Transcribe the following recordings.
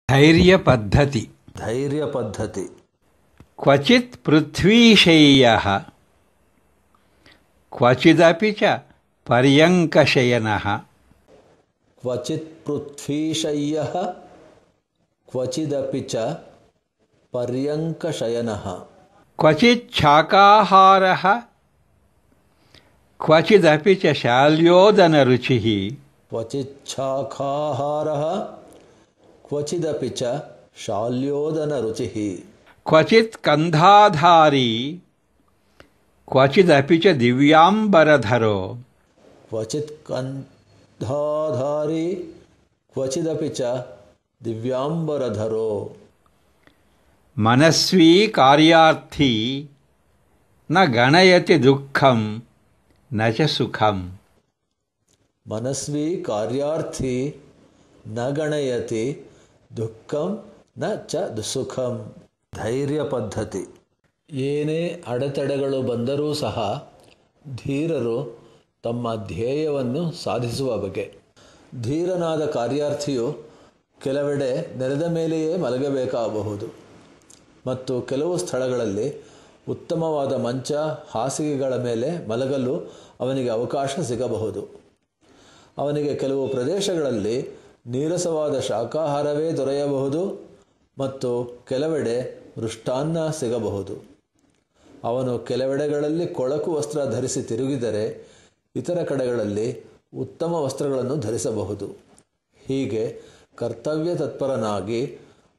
धैर्य पद्धति क्वचित् पृथ्वीशय्यः क्वचिदपि च पर्यङ्कशयनः क्वचित् पृथ्वीशय्यः क्वचिदपि च पर्यङ्कशयनः क्वचित् शाकाहारः क्वचिदपि च शाल्योदनरुचिः क्वचित् शाकाहारः क्वचिदपि च शाल्योदनरुचिः क्वचित् कन्धाधारी क्वचिदपि च दिव्याम्बरधरो क्वचित् कन्धाधारी क्वचिदपि च दिव्याम्बरधरो मनस्वी कार्यार्थी न गणयति दुःखं न च सुखम् मनस्वी कार्यार्थी न गणयति दुःखं न च सुखं ಧೈರ್ಯ ಪದ್ಧತಿ ಏನೇ ಅಡೆತಡೆಗಳು ಬಂದರೂ ಸಹ ಧೀರರು ತಮ್ಮ ಧ್ಯೇಯವನ್ನು ಸಾಧಿಸುವ ಬಗೆ. ಧೀರನಾದ ಕಾರ್ಯಾರ್ಥಿಯು ಕೆಲವೆಡೆ ನೆಲದ ಮೇಲೆಯೇ ಮಲಗಬೇಕಾಗಬಹುದು ಮತ್ತು ಕೆಲವು ಸ್ಥಳಗಳಲ್ಲಿ ಉತ್ತಮವಾದ ಮಂಚ ಹಾಸಿಗೆಗಳ ಮೇಲೆ ಮಲಗಲು ಅವನಿಗೆ ಅವಕಾಶ ಸಿಗಬಹುದು. ಅವನಿಗೆ ಕೆಲವು ಪ್ರದೇಶಗಳಲ್ಲಿ ನೀರಸವಾದ ಶಾಕಾಹಾರವೇ ದೊರೆಯಬಹುದು ಮತ್ತು ಕೆಲವೆಡೆ ಮೃಷ್ಟಾನ್ನ ಸಿಗಬಹುದು. ಅವನು ಕೆಲವೆಡೆಗಳಲ್ಲಿ ಕೊಳಕು ವಸ್ತ್ರ ಧರಿಸಿ ತಿರುಗಿದರೆ ಇತರ ಕಡೆಗಳಲ್ಲಿ ಉತ್ತಮ ವಸ್ತ್ರಗಳನ್ನು ಧರಿಸಬಹುದು. ಹೀಗೆ ಕರ್ತವ್ಯ ತತ್ಪರನಾಗಿ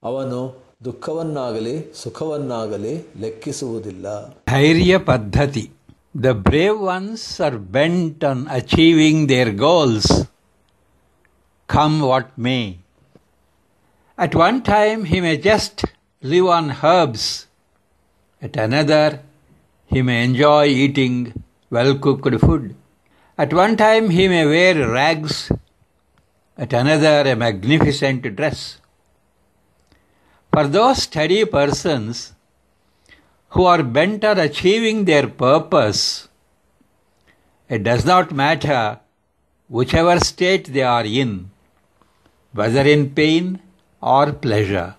ಅವನು ದುಃಖವನ್ನಾಗಲಿ ಸುಖವನ್ನಾಗಲಿ ಲೆಕ್ಕಿಸುವುದಿಲ್ಲ. ಧೈರ್ಯ ಪದ್ಧತಿ. The brave ones are bent on achieving their goals, come what may. At one time he may just live on herbs, at another he may enjoy eating well-cooked food. At one time he may wear rags, at another a magnificent dress. For those steady persons who are bent on achieving their purpose, it does not matter whichever state they are in, whether in pain or pleasure.